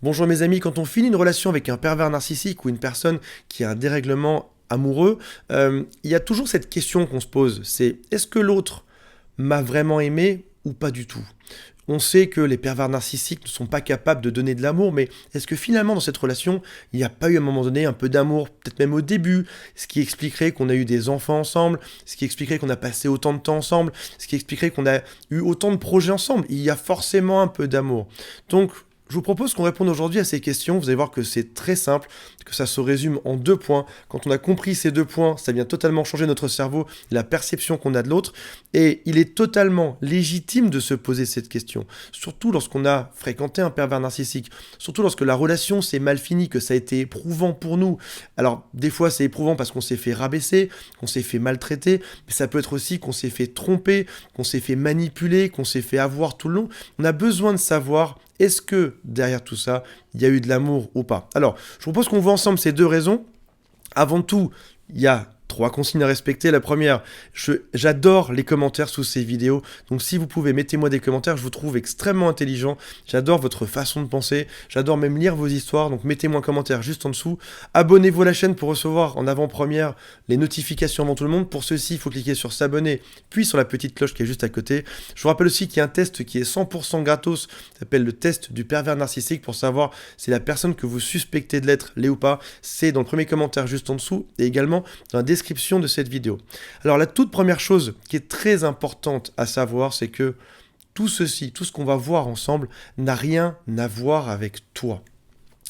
Bonjour mes amis, quand on finit une relation avec un pervers narcissique ou une personne qui a un dérèglement amoureux, il y a toujours cette question qu'on se pose, c'est est-ce que l'autre m'a vraiment aimé ou pas du tout? On sait que les pervers narcissiques ne sont pas capables de donner de l'amour, mais est-ce que finalement dans cette relation, il n'y a pas eu à un moment donné un peu d'amour, peut-être même au début, ce qui expliquerait qu'on a eu des enfants ensemble, ce qui expliquerait qu'on a passé autant de temps ensemble, ce qui expliquerait qu'on a eu autant de projets ensemble? Il y a forcément un peu d'amour. Donc, je vous propose qu'on réponde aujourd'hui à ces questions. Vous allez voir que c'est très simple, que ça se résume en 2 points. Quand on a compris ces 2 points, ça vient totalement changer notre cerveau et la perception qu'on a de l'autre. Et il est totalement légitime de se poser cette question. Surtout lorsqu'on a fréquenté un pervers narcissique. Surtout lorsque la relation s'est mal finie, que ça a été éprouvant pour nous. Alors, des fois, c'est éprouvant parce qu'on s'est fait rabaisser, qu'on s'est fait maltraiter. Mais ça peut être aussi qu'on s'est fait tromper, qu'on s'est fait manipuler, qu'on s'est fait avoir tout le long. On a besoin de savoir est-ce que derrière tout ça, il y a eu de l'amour ou pas? Alors, je propose qu'on voit ensemble ces 2 raisons. Avant tout, il y a 3 consignes à respecter. La première, j'adore les commentaires sous ces vidéos. Donc si vous pouvez, mettez-moi des commentaires. Je vous trouve extrêmement intelligent. J'adore votre façon de penser. J'adore même lire vos histoires. Donc mettez-moi un commentaire juste en dessous. Abonnez-vous à la chaîne pour recevoir en avant-première les notifications avant tout le monde. Pour ceci, il faut cliquer sur s'abonner, puis sur la petite cloche qui est juste à côté. Je vous rappelle aussi qu'il y a un test qui est 100% gratos. Ça s'appelle le test du pervers narcissique pour savoir si la personne que vous suspectez de l'être l'est ou pas. C'est dans le premier commentaire juste en dessous et également dans la description de cette vidéo. Alors la toute première chose qui est très importante à savoir, c'est que tout ceci, tout ce qu'on va voir ensemble, n'a rien à voir avec toi.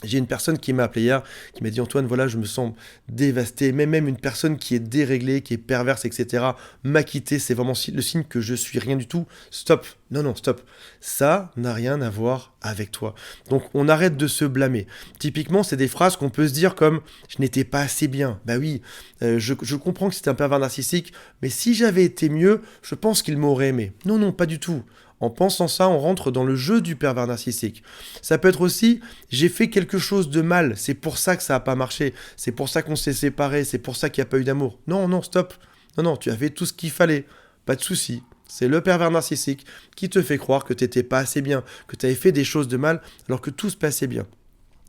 J'ai une personne qui m'a appelé hier, qui m'a dit Antoine, voilà, je me sens dévasté. Même une personne qui est déréglée, qui est perverse, etc., m'a quitté. C'est vraiment le signe que je suis rien du tout. Stop. Non, non, stop. Ça n'a rien à voir avec toi. Donc, on arrête de se blâmer. Typiquement, c'est des phrases qu'on peut se dire comme je n'étais pas assez bien. Bah oui, je comprends que c'était un pervers narcissique, mais si j'avais été mieux, je pense qu'il m'aurait aimé. Non, non, pas du tout. En pensant ça, on rentre dans le jeu du pervers narcissique. Ça peut être aussi, j'ai fait quelque chose de mal, c'est pour ça que ça n'a pas marché, c'est pour ça qu'on s'est séparés, c'est pour ça qu'il n'y a pas eu d'amour. Non, non, stop. Non, non, tu as fait tout ce qu'il fallait. Pas de souci. C'est le pervers narcissique qui te fait croire que tu n'étais pas assez bien, que tu avais fait des choses de mal alors que tout se passait bien.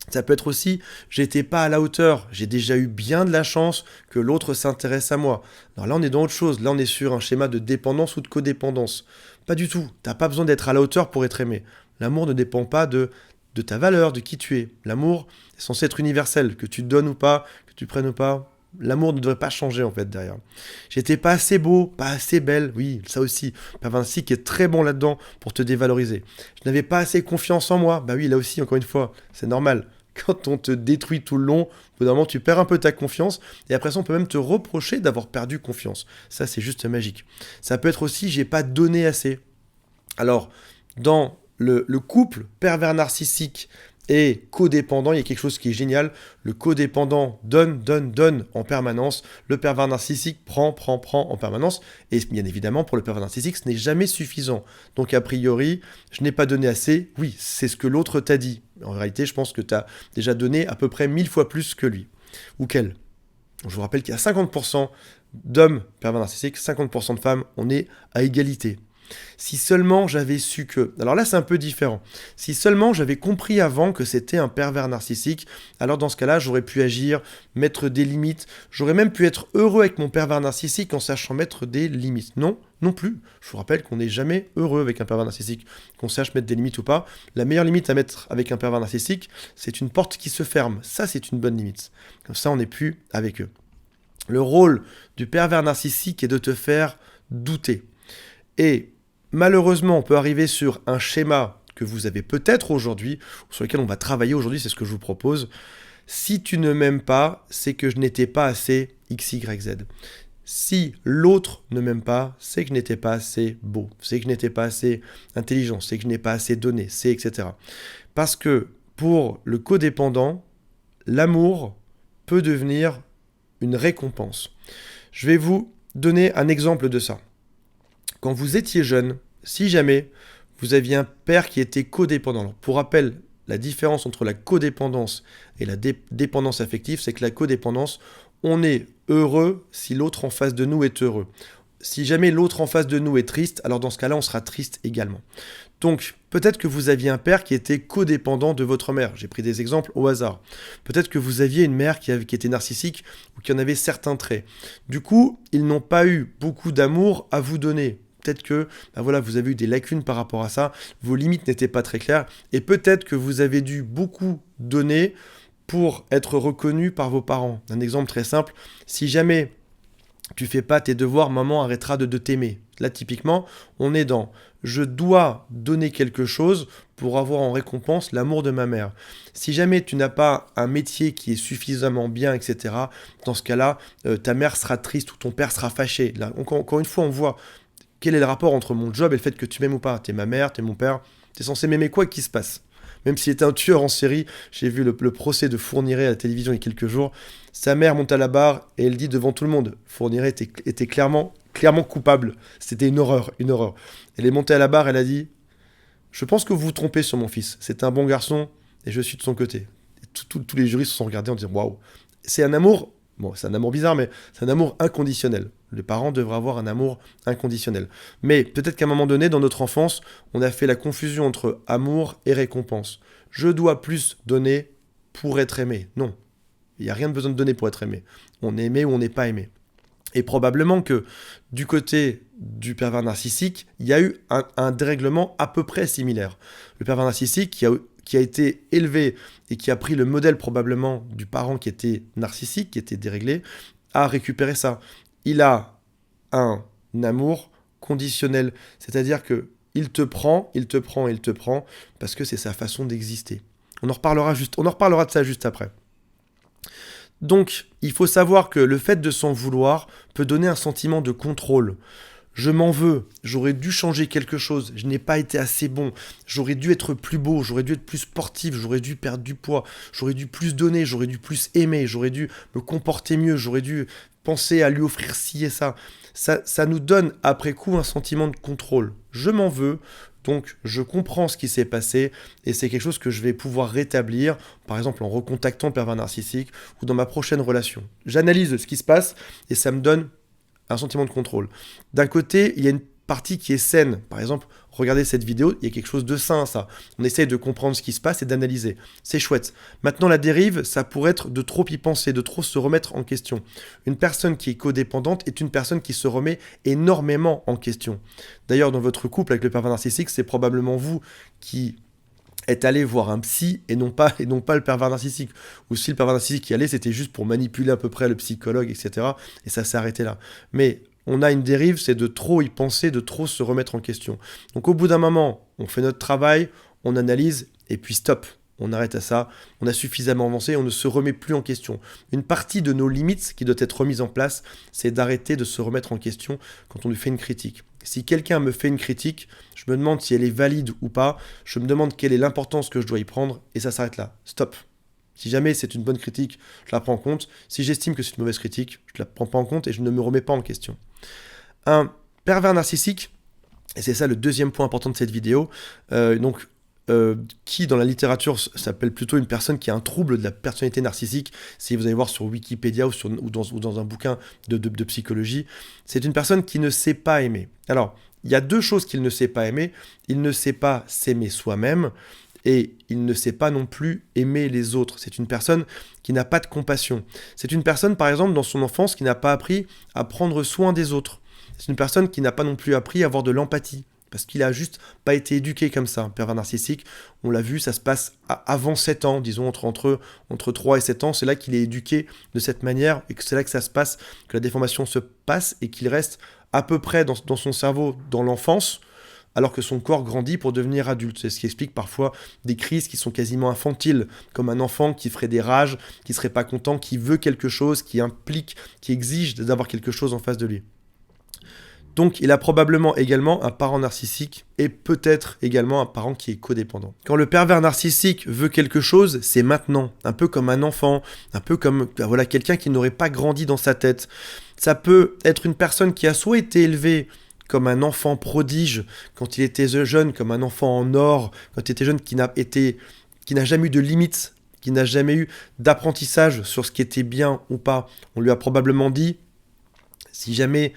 Ça peut être aussi, j'étais pas à la hauteur, j'ai déjà eu bien de la chance que l'autre s'intéresse à moi. Alors là, on est dans autre chose, là, on est sur un schéma de dépendance ou de codépendance. Pas du tout, t'as pas besoin d'être à la hauteur pour être aimé. L'amour ne dépend pas de ta valeur, de qui tu es. L'amour est censé être universel, que tu donnes ou pas, que tu prennes ou pas. L'amour ne devrait pas changer en fait derrière. J'étais pas assez beau, pas assez belle, oui, ça aussi. Pavinci qui est très bon là-dedans pour te dévaloriser. Je n'avais pas assez confiance en moi, bah oui, là aussi, encore une fois, c'est normal. Quand on te détruit tout le long, au bout d'un moment, tu perds un peu ta confiance, et après ça, on peut même te reprocher d'avoir perdu confiance. Ça, c'est juste magique. Ça peut être aussi, j'ai pas donné assez. Alors, dans le couple pervers narcissique et codépendant, il y a quelque chose qui est génial. Le codépendant donne en permanence. Le pervers narcissique prend en permanence. Et bien évidemment, pour le pervers narcissique, ce n'est jamais suffisant. Donc a priori, je n'ai pas donné assez. Oui, c'est ce que l'autre t'a dit. En réalité, je pense que tu as déjà donné à peu près 1000 fois plus que lui. Ou qu'elle. Je vous rappelle qu'il y a 50% d'hommes pervers narcissiques, 50% de femmes. On est à égalité. Si seulement j'avais su que... Alors là, c'est un peu différent. Si seulement j'avais compris avant que c'était un pervers narcissique, alors dans ce cas-là, j'aurais pu agir, mettre des limites. J'aurais même pu être heureux avec mon pervers narcissique en sachant mettre des limites. Non, non plus. Je vous rappelle qu'on n'est jamais heureux avec un pervers narcissique, qu'on sache mettre des limites ou pas. La meilleure limite à mettre avec un pervers narcissique, c'est une porte qui se ferme. Ça, c'est une bonne limite. Comme ça, on n'est plus avec eux. Le rôle du pervers narcissique est de te faire douter. Et malheureusement, on peut arriver sur un schéma que vous avez peut-être aujourd'hui, sur lequel on va travailler aujourd'hui, c'est ce que je vous propose. Si tu ne m'aimes pas, c'est que je n'étais pas assez X, Y, Z. Si l'autre ne m'aime pas, c'est que je n'étais pas assez beau, c'est que je n'étais pas assez intelligent, c'est que je n'ai pas assez donné, c'est etc. Parce que pour le codépendant, l'amour peut devenir une récompense. Je vais vous donner un exemple de ça. Quand vous étiez jeune, si jamais vous aviez un père qui était codépendant. Alors, pour rappel, la différence entre la codépendance et la dépendance affective, c'est que la codépendance, on est heureux si l'autre en face de nous est heureux. si jamais l'autre en face de nous est triste, alors dans ce cas-là, on sera triste également. Donc, peut-être que vous aviez un père qui était codépendant de votre mère. J'ai pris des exemples au hasard. Peut-être que vous aviez une mère qui était narcissique ou qui en avait certains traits. Du coup, ils n'ont pas eu beaucoup d'amour à vous donner. Peut-être que voilà, vous avez eu des lacunes par rapport à ça, vos limites n'étaient pas très claires, et peut-être que vous avez dû beaucoup donner pour être reconnu par vos parents. Un exemple très simple, si jamais tu fais pas tes devoirs, maman arrêtera de t'aimer. Là, typiquement, on est dans je dois donner quelque chose pour avoir en récompense l'amour de ma mère. Si jamais tu n'as pas un métier qui est suffisamment bien, etc., dans ce cas-là, ta mère sera triste ou ton père sera fâché. Là, encore une fois, on voit quel est le rapport entre mon job et le fait que tu m'aimes ou pas. T'es ma mère, t'es mon père, t'es censé m'aimer quoi qu'il se passe. Même s'il était un tueur en série, j'ai vu le procès de Fourniret à la télévision il y a quelques jours. Sa mère monte à la barre et elle dit devant tout le monde, Fourniret était clairement coupable. C'était une horreur, une horreur. Elle est montée à la barre, elle a dit je pense que vous vous trompez sur mon fils. C'est un bon garçon et je suis de son côté. Et tous les jurys se sont regardés en disant waouh. C'est un amour, bon, c'est un amour bizarre, mais c'est un amour inconditionnel. Les parents devraient avoir un amour inconditionnel. Mais peut-être qu'à un moment donné, dans notre enfance, on a fait la confusion entre amour et récompense. Je dois plus donner pour être aimé. Non, il n'y a rien de besoin de donner pour être aimé. On est aimé ou on n'est pas aimé. Et probablement que du côté du pervers narcissique, il y a eu un dérèglement à peu près similaire. Le pervers narcissique qui a été élevé et qui a pris le modèle probablement du parent qui était narcissique, qui était déréglé, a récupéré ça. Il a un amour conditionnel, c'est-à-dire que il te prend, parce que c'est sa façon d'exister. On en reparlera de ça juste après. Donc, il faut savoir que le fait de s'en vouloir peut donner un sentiment de contrôle. Je m'en veux, j'aurais dû changer quelque chose, je n'ai pas été assez bon, j'aurais dû être plus beau, j'aurais dû être plus sportif, j'aurais dû perdre du poids, j'aurais dû plus donner, j'aurais dû plus aimer, j'aurais dû me comporter mieux, j'aurais dû penser à lui offrir ci et ça. Ça nous donne après coup un sentiment de contrôle. Je m'en veux, donc je comprends ce qui s'est passé et c'est quelque chose que je vais pouvoir rétablir, par exemple en recontactant le pervers narcissique ou dans ma prochaine relation. J'analyse ce qui se passe et ça me donne un sentiment de contrôle. D'un côté, il y a une partie qui est saine. Par exemple, regardez cette vidéo, il y a quelque chose de sain, ça. On essaye de comprendre ce qui se passe et d'analyser. C'est chouette. Maintenant, la dérive, ça pourrait être de trop y penser, de trop se remettre en question. Une personne qui est codépendante est une personne qui se remet énormément en question. D'ailleurs, dans votre couple avec le pervers narcissique, c'est probablement vous qui est allé voir un psy et non pas le pervers narcissique. Ou si le pervers narcissique y allait, c'était juste pour manipuler à peu près le psychologue, etc. Et ça s'est arrêté là. Mais on a une dérive, c'est de trop y penser, de trop se remettre en question. Donc au bout d'un moment, on fait notre travail, on analyse, et puis stop. On arrête à ça, on a suffisamment avancé, on ne se remet plus en question. Une partie de nos limites qui doit être remise en place, c'est d'arrêter de se remettre en question quand on lui fait une critique. Si quelqu'un me fait une critique, je me demande si elle est valide ou pas, je me demande quelle est l'importance que je dois y prendre, et ça s'arrête là. Stop. Si jamais c'est une bonne critique, je la prends en compte. Si j'estime que c'est une mauvaise critique, je ne la prends pas en compte et je ne me remets pas en question. Un pervers narcissique, et c'est ça le deuxième point important de cette vidéo, qui dans la littérature s'appelle plutôt une personne qui a un trouble de la personnalité narcissique, si vous allez voir sur Wikipédia ou dans un bouquin de psychologie, c'est une personne qui ne sait pas aimer. Alors, il y a deux choses qu'il ne sait pas aimer. Il ne sait pas s'aimer soi-même et il ne sait pas non plus aimer les autres. C'est une personne qui n'a pas de compassion. C'est une personne, par exemple, dans son enfance, qui n'a pas appris à prendre soin des autres. C'est une personne qui n'a pas non plus appris à avoir de l'empathie. Parce qu'il a juste pas été éduqué comme ça. Un pervers narcissique, on l'a vu, ça se passe avant 7 ans, disons entre 3 et 7 ans, c'est là qu'il est éduqué de cette manière et que c'est là que ça se passe, que la déformation se passe et qu'il reste à peu près dans son cerveau dans l'enfance, alors que son corps grandit pour devenir adulte. C'est ce qui explique parfois des crises qui sont quasiment infantiles, comme un enfant qui ferait des rages, qui serait pas content, qui veut quelque chose, qui implique, qui exige d'avoir quelque chose en face de lui. Donc, il a probablement également un parent narcissique et peut-être également un parent qui est codépendant. Quand le pervers narcissique veut quelque chose, c'est maintenant. Un peu comme un enfant, un peu comme quelqu'un qui n'aurait pas grandi dans sa tête. Ça peut être une personne qui a soit été élevée comme un enfant prodige quand il était jeune, comme un enfant en or, quand il était jeune, qui n'a jamais eu de limites, qui n'a jamais eu d'apprentissage sur ce qui était bien ou pas. On lui a probablement dit Si jamais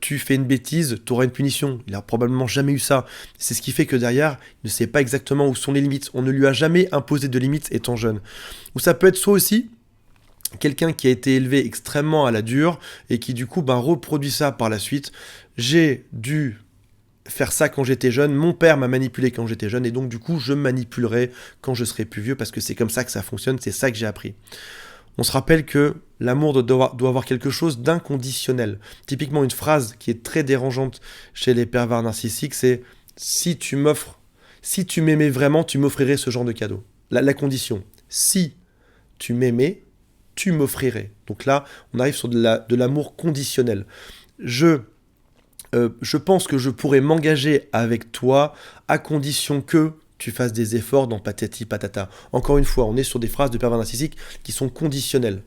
tu fais une bêtise, tu auras une punition. Il n'a probablement jamais eu ça. C'est ce qui fait que derrière, il ne sait pas exactement où sont les limites. On ne lui a jamais imposé de limites étant jeune. Ou ça peut être soit aussi quelqu'un qui a été élevé extrêmement à la dure et qui du coup reproduit ça par la suite. J'ai dû faire ça quand j'étais jeune, mon père m'a manipulé quand j'étais jeune et donc du coup je me manipulerai quand je serai plus vieux parce que c'est comme ça que ça fonctionne, c'est ça que j'ai appris. On se rappelle que l'amour doit avoir quelque chose d'inconditionnel. Typiquement, une phrase qui est très dérangeante chez les pervers narcissiques, c'est « si tu m'aimais vraiment, tu m'offrirais ce genre de cadeau ». La condition, si tu m'aimais, tu m'offrirais. Donc là, on arrive sur de l'amour conditionnel. Je pense que je pourrais m'engager avec toi à condition que tu fasses des efforts dans patati patata. Encore une fois, on est sur des phrases de pervers narcissiques qui sont conditionnelles.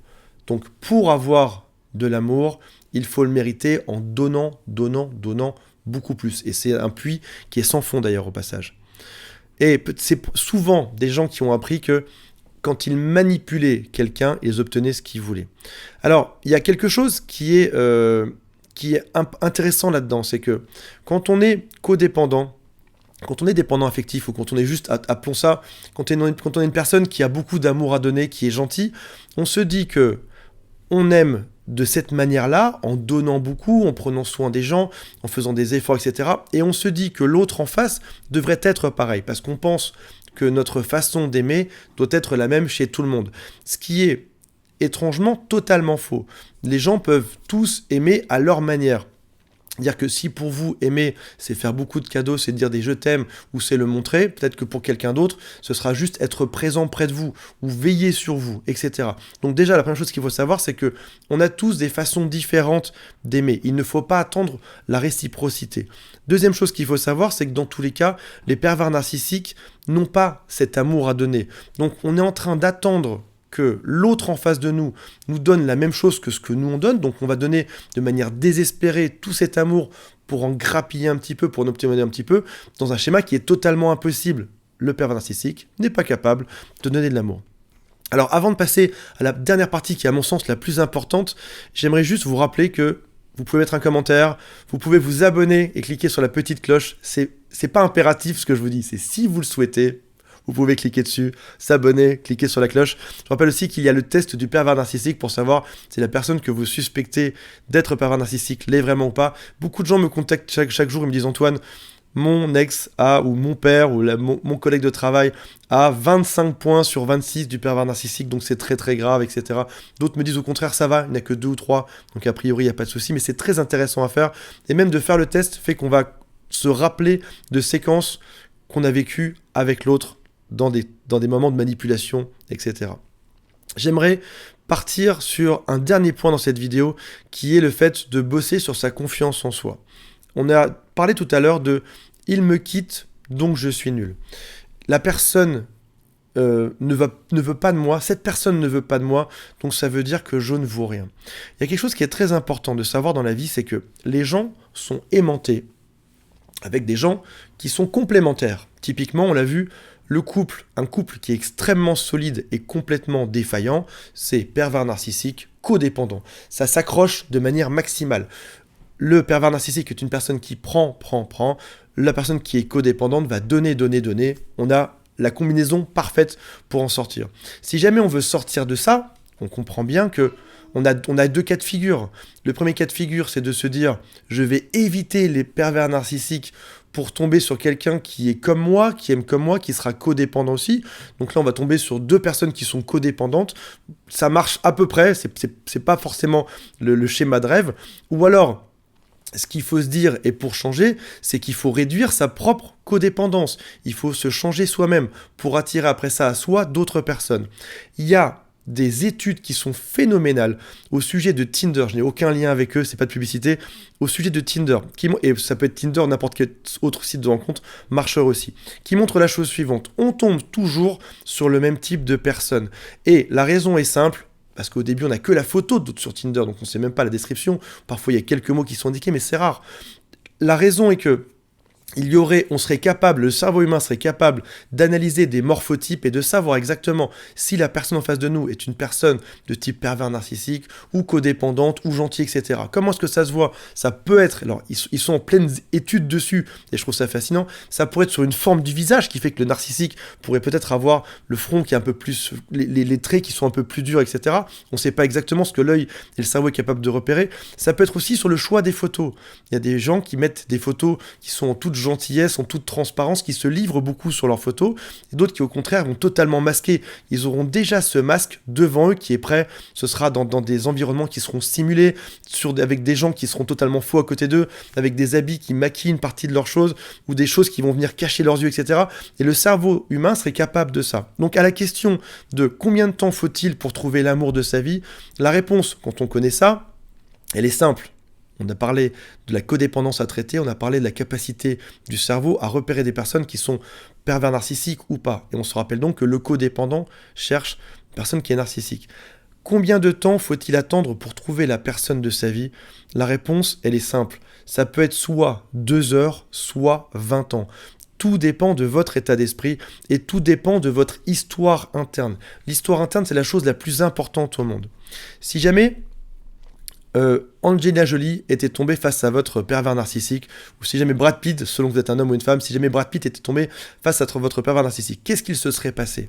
Donc pour avoir de l'amour, il faut le mériter en donnant beaucoup plus. Et c'est un puits qui est sans fond d'ailleurs au passage. Et c'est souvent des gens qui ont appris que quand ils manipulaient quelqu'un, ils obtenaient ce qu'ils voulaient. Alors, il y a quelque chose qui est intéressant là-dedans, c'est que quand on est codépendant, quand on est dépendant affectif ou quand on est juste, appelons ça, quand on est une personne qui a beaucoup d'amour à donner, qui est gentil, on se dit que on aime de cette manière-là, en donnant beaucoup, en prenant soin des gens, en faisant des efforts, etc. Et on se dit que l'autre en face devrait être pareil, parce qu'on pense que notre façon d'aimer doit être la même chez tout le monde. Ce qui est étrangement totalement faux. Les gens peuvent tous aimer à leur manière. Dire que si pour vous, aimer, c'est faire beaucoup de cadeaux, c'est dire des je t'aime ou c'est le montrer, peut-être que pour quelqu'un d'autre, ce sera juste être présent près de vous ou veiller sur vous, etc. Donc déjà, la première chose qu'il faut savoir, c'est que on a tous des façons différentes d'aimer. Il ne faut pas attendre la réciprocité. Deuxième chose qu'il faut savoir, c'est que dans tous les cas, les pervers narcissiques n'ont pas cet amour à donner. Donc on est en train d'attendre que l'autre en face de nous donne la même chose que ce que nous on donne, donc on va donner de manière désespérée tout cet amour pour en grappiller un petit peu, pour en obtenir un petit peu, dans un schéma qui est totalement impossible. Le pervers narcissique n'est pas capable de donner de l'amour. Alors avant de passer à la dernière partie qui est à mon sens la plus importante, j'aimerais juste vous rappeler que vous pouvez mettre un commentaire, vous pouvez vous abonner et cliquer sur la petite cloche. C'est pas impératif ce que je vous dis, c'est si vous le souhaitez. Vous pouvez cliquer dessus, s'abonner, cliquer sur la cloche. Je rappelle aussi qu'il y a le test du pervers narcissique pour savoir si la personne que vous suspectez d'être pervers narcissique l'est vraiment ou pas. Beaucoup de gens me contactent chaque jour et me disent « Antoine, mon ex a, ou mon père, ou mon collègue de travail a 25 points sur 26 du pervers narcissique, donc c'est très très grave, etc. » D'autres me disent au contraire, ça va, il n'y a que 2 ou 3, donc a priori il n'y a pas de souci, mais c'est très intéressant à faire. Et même de faire le test fait qu'on va se rappeler de séquences qu'on a vécues avec l'autre dans des moments de manipulation, etc. J'aimerais partir sur un dernier point dans cette vidéo, qui est le fait de bosser sur sa confiance en soi. On a parlé tout à l'heure de « il me quitte, donc je suis nul ». La personne ne veut pas de moi, cette personne ne veut pas de moi, donc ça veut dire que je ne vaux rien. Il y a quelque chose qui est très important de savoir dans la vie, c'est que les gens sont aimantés avec des gens qui sont complémentaires. Typiquement, on l'a vu, un couple qui est extrêmement solide et complètement défaillant, c'est pervers narcissique, codépendant. Ça s'accroche de manière maximale. Le pervers narcissique est une personne qui prend. La personne qui est codépendante va donner. On a la combinaison parfaite pour en sortir. Si jamais on veut sortir de ça, on comprend bien que on a 2 cas de figure. Le premier cas de figure, c'est de se dire « je vais éviter les pervers narcissiques pour tomber sur quelqu'un qui est comme moi, qui aime comme moi, qui sera codépendant aussi. » Donc là, on va tomber sur 2 personnes qui sont codépendantes. Ça marche à peu près, c'est pas forcément le schéma de rêve. Ou alors, ce qu'il faut se dire, et pour changer, c'est qu'il faut réduire sa propre codépendance. Il faut se changer soi-même pour attirer après ça à soi d'autres personnes. Il y a des études qui sont phénoménales au sujet de Tinder, je n'ai aucun lien avec eux, c'est pas de publicité, au sujet de Tinder, et ça peut être Tinder, n'importe quel autre site de rencontre, marcheur aussi, qui montre la chose suivante: on tombe toujours sur le même type de personnes, et la raison est simple, parce qu'au début on n'a que la photo d'autres sur Tinder, donc on ne sait même pas la description, parfois il y a quelques mots qui sont indiqués, mais c'est rare. La raison est que on serait capable, le cerveau humain serait capable d'analyser des morphotypes et de savoir exactement si la personne en face de nous est une personne de type pervers narcissique ou codépendante ou gentille, etc. Comment est-ce que ça se voit? Ça peut être, alors ils sont en pleine étude dessus et je trouve ça fascinant, ça pourrait être sur une forme du visage qui fait que le narcissique pourrait peut-être avoir le front qui est un peu plus, les traits qui sont un peu plus durs, etc. On ne sait pas exactement ce que l'œil et le cerveau est capable de repérer. Ça peut être aussi sur le choix des photos. Il y a des gens qui mettent des photos qui sont en toute gentillesse, en toute transparence, qui se livrent beaucoup sur leurs photos, et d'autres qui au contraire vont totalement masquer. Ils auront déjà ce masque devant eux qui est prêt, ce sera dans des environnements qui seront simulés, avec des gens qui seront totalement faux à côté d'eux, avec des habits qui maquillent une partie de leurs choses, ou des choses qui vont venir cacher leurs yeux, etc. Et le cerveau humain serait capable de ça. Donc à la question de combien de temps faut-il pour trouver l'amour de sa vie, la réponse, quand on connaît ça, elle est simple. On a parlé de la codépendance à traiter, on a parlé de la capacité du cerveau à repérer des personnes qui sont pervers narcissiques ou pas. Et on se rappelle donc que le codépendant cherche une personne qui est narcissique. Combien de temps faut-il attendre pour trouver la personne de sa vie? La réponse, elle est simple. Ça peut être soit 2 heures, soit 20 ans. Tout dépend de votre état d'esprit et tout dépend de votre histoire interne. L'histoire interne, c'est la chose la plus importante au monde. Si jamais Angelina Jolie était tombée face à votre pervers narcissique, ou si jamais Brad Pitt, selon que vous êtes un homme ou une femme, si jamais Brad Pitt était tombé face à votre pervers narcissique, qu'est-ce qu'il se serait passé?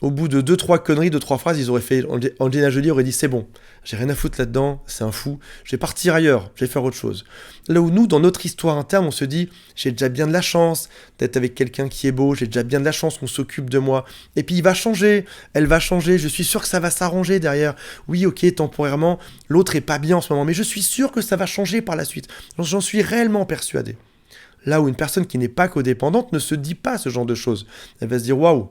Au bout de 2-3 conneries, 2-3 phrases, ils auraient fait. Angelina Jolie aurait dit c'est bon, j'ai rien à foutre là-dedans, c'est un fou, je vais partir ailleurs, je vais faire autre chose. Là où nous, dans notre histoire interne, on se dit j'ai déjà bien de la chance d'être avec quelqu'un qui est beau, j'ai déjà bien de la chance qu'on s'occupe de moi, et puis il va changer, elle va changer, je suis sûr que ça va s'arranger derrière. Oui, ok, temporairement, l'autre est pas bien en ce moment, mais je suis sûr que ça va changer par la suite. J'en suis réellement persuadé. Là où une personne qui n'est pas codépendante ne se dit pas ce genre de choses. Elle va se dire waouh,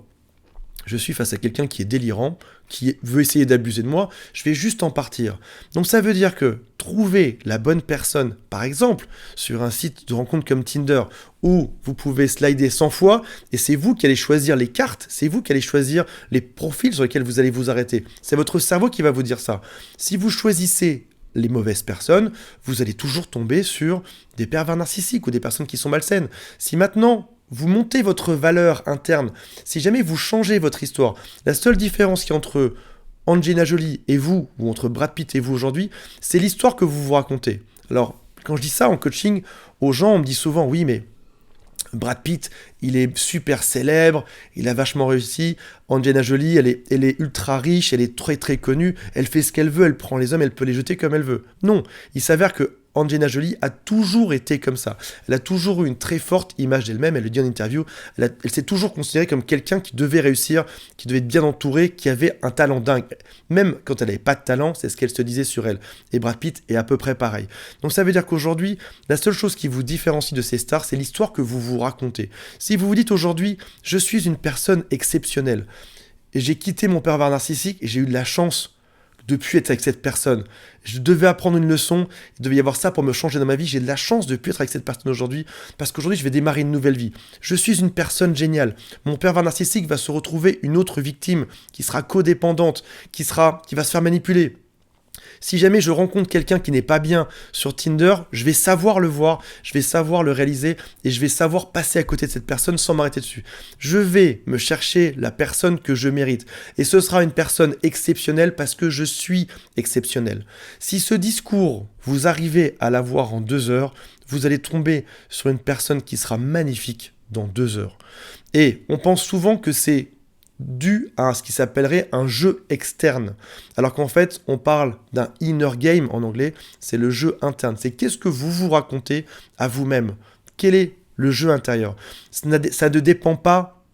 je suis face à quelqu'un qui est délirant, qui veut essayer d'abuser de moi, je vais juste en partir. Donc ça veut dire que trouver la bonne personne, par exemple, sur un site de rencontre comme Tinder, où vous pouvez slider 100 fois, et c'est vous qui allez choisir les cartes, c'est vous qui allez choisir les profils sur lesquels vous allez vous arrêter. C'est votre cerveau qui va vous dire ça. Si vous choisissez les mauvaises personnes, vous allez toujours tomber sur des pervers narcissiques ou des personnes qui sont malsaines. Si maintenant vous montez votre valeur interne, si jamais vous changez votre histoire, la seule différence qui est entre Angelina Jolie et vous, ou entre Brad Pitt et vous aujourd'hui, c'est l'histoire que vous vous racontez. Alors, quand je dis ça en coaching, aux gens, on me dit souvent, oui, mais Brad Pitt, il est super célèbre, il a vachement réussi. Angelina Jolie, elle est ultra riche, elle est très très connue, elle fait ce qu'elle veut, elle prend les hommes, elle peut les jeter comme elle veut. Non, il s'avère que Angelina Jolie a toujours été comme ça. Elle a toujours eu une très forte image d'elle-même. Elle le dit en interview. Elle s'est toujours considérée comme quelqu'un qui devait réussir, qui devait être bien entouré, qui avait un talent dingue. Même quand elle n'avait pas de talent, c'est ce qu'elle se disait sur elle. Et Brad Pitt est à peu près pareil. Donc ça veut dire qu'aujourd'hui, la seule chose qui vous différencie de ces stars, c'est l'histoire que vous vous racontez. Si vous vous dites aujourd'hui, je suis une personne exceptionnelle, et j'ai quitté mon pervers narcissique, et j'ai eu de la chance de ne plus être avec cette personne. Je devais apprendre une leçon, il devait y avoir ça pour me changer dans ma vie. J'ai de la chance de ne plus être avec cette personne aujourd'hui, parce qu'aujourd'hui, je vais démarrer une nouvelle vie. Je suis une personne géniale. Mon pervers narcissique va se retrouver une autre victime, qui sera codépendante, qui va se faire manipuler. Si jamais je rencontre quelqu'un qui n'est pas bien sur Tinder, je vais savoir le voir, je vais savoir le réaliser et je vais savoir passer à côté de cette personne sans m'arrêter dessus. Je vais me chercher la personne que je mérite et ce sera une personne exceptionnelle parce que je suis exceptionnel. Si ce discours, vous arrivez à l'avoir en 2 heures, vous allez tomber sur une personne qui sera magnifique dans 2 heures. Et on pense souvent que c'est dû à ce qui s'appellerait un jeu externe. Alors qu'en fait, on parle d'un inner game en anglais, c'est le jeu interne. C'est qu'est-ce que vous vous racontez à vous-même. Quel est le jeu intérieur? Ça ne dépend pas,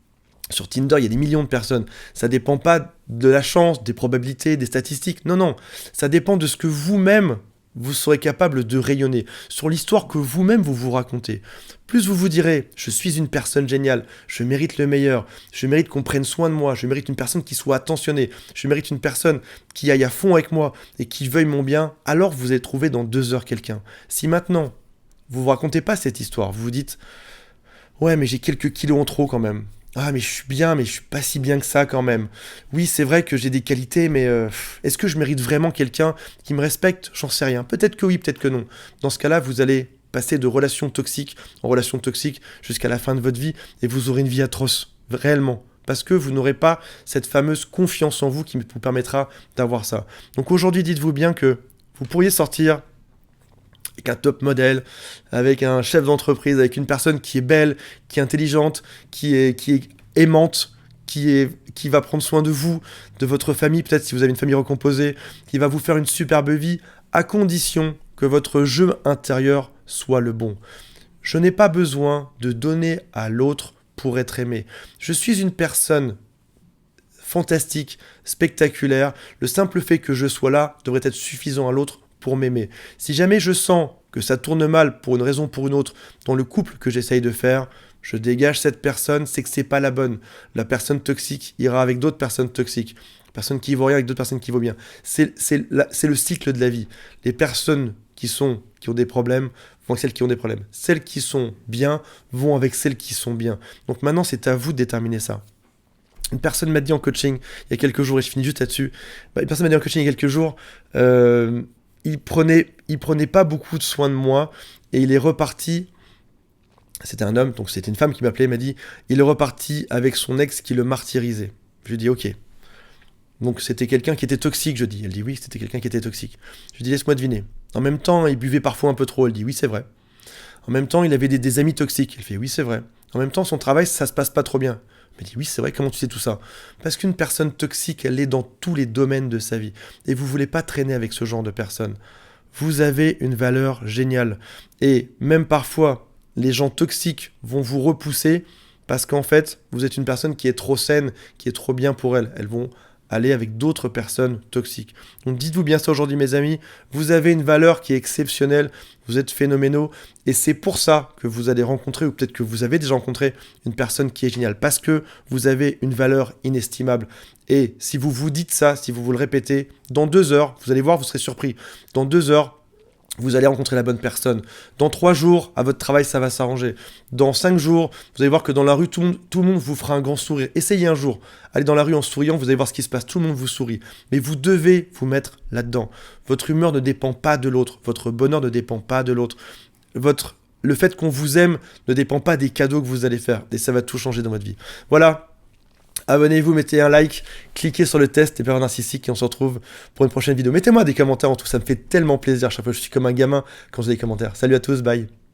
sur Tinder, il y a des millions de personnes, ça ne dépend pas de la chance, des probabilités, des statistiques. Non, non, ça dépend de ce que vous-même, vous serez capable de rayonner, sur l'histoire que vous-même vous vous racontez. Plus vous vous direz, je suis une personne géniale, je mérite le meilleur, je mérite qu'on prenne soin de moi, je mérite une personne qui soit attentionnée, je mérite une personne qui aille à fond avec moi et qui veuille mon bien, alors vous allez trouver dans 2 heures quelqu'un. Si maintenant, vous ne vous racontez pas cette histoire, vous vous dites, ouais mais j'ai quelques kilos en trop quand même. Ah mais je suis bien, mais je suis pas si bien que ça quand même. Oui, c'est vrai que j'ai des qualités, mais est-ce que je mérite vraiment quelqu'un qui me respecte? J'en sais rien. Peut-être que oui, peut-être que non. Dans ce cas-là, vous allez passer de relation toxique en relation toxique jusqu'à la fin de votre vie et vous aurez une vie atroce, réellement. Parce que vous n'aurez pas cette fameuse confiance en vous qui vous permettra d'avoir ça. Donc aujourd'hui, dites-vous bien que vous pourriez sortir avec un top modèle, avec un chef d'entreprise, avec une personne qui est belle, qui est intelligente, qui est aimante, qui va prendre soin de vous, de votre famille, peut-être si vous avez une famille recomposée, qui va vous faire une superbe vie, à condition que votre jeu intérieur soit le bon. Je n'ai pas besoin de donner à l'autre pour être aimé. Je suis une personne fantastique, spectaculaire. Le simple fait que je sois là devrait être suffisant à l'autre pour m'aimer. Si jamais je sens que ça tourne mal pour une raison ou pour une autre dans le couple que j'essaye de faire, je dégage cette personne, c'est que c'est pas la bonne. La personne toxique ira avec d'autres personnes toxiques. Personne qui vaut rien avec d'autres personnes qui vaut bien. C'est le cycle de la vie. Les personnes qui ont des problèmes vont avec celles qui ont des problèmes. Celles qui sont bien vont avec celles qui sont bien. Donc maintenant, c'est à vous de déterminer ça. Une personne m'a dit en coaching il y a quelques jours, et je finis juste là-dessus, une personne m'a dit en coaching il y a quelques jours, il prenait pas beaucoup de soin de moi, et il est reparti, c'était un homme, donc c'était une femme qui m'appelait, m'a dit, il est reparti avec son ex qui le martyrisait. Je lui ai dit, ok. Donc c'était quelqu'un qui était toxique, je dis. Elle dit, oui, c'était quelqu'un qui était toxique. Je lui dis, laisse-moi deviner. En même temps, il buvait parfois un peu trop. Elle dit, oui, c'est vrai. En même temps, il avait des amis toxiques. Elle fait, oui, c'est vrai. En même temps, son travail, ça se passe pas trop bien. Elle dit, oui, c'est vrai, comment tu sais tout ça? Parce qu'une personne toxique, elle est dans tous les domaines de sa vie. Et vous voulez pas traîner avec ce genre de personne. Vous avez une valeur géniale. Et même parfois, les gens toxiques vont vous repousser parce qu'en fait, vous êtes une personne qui est trop saine, qui est trop bien pour elles. Elles vont aller avec d'autres personnes toxiques. Donc dites-vous bien ça aujourd'hui, mes amis. Vous avez une valeur qui est exceptionnelle. Vous êtes phénoménaux. Et c'est pour ça que vous allez rencontrer, ou peut-être que vous avez déjà rencontré une personne qui est géniale. Parce que vous avez une valeur inestimable. Et si vous vous dites ça, si vous vous le répétez, dans 2 heures, vous allez voir, vous serez surpris. Dans 2 heures, vous allez rencontrer la bonne personne. Dans 3 jours, à votre travail, ça va s'arranger. Dans 5 jours, vous allez voir que dans la rue, tout le monde vous fera un grand sourire. Essayez un jour. Allez dans la rue en souriant, vous allez voir ce qui se passe. Tout le monde vous sourit. Mais vous devez vous mettre là-dedans. Votre humeur ne dépend pas de l'autre. Votre bonheur ne dépend pas de l'autre. Le fait qu'on vous aime ne dépend pas des cadeaux que vous allez faire. Et ça va tout changer dans votre vie. Voilà. Abonnez-vous, mettez un like, cliquez sur le test des pervers narcissiques et on se retrouve pour une prochaine vidéo. Mettez-moi des commentaires en tout, ça me fait tellement plaisir. Chaque fois, je suis comme un gamin quand j'ai des commentaires. Salut à tous, bye.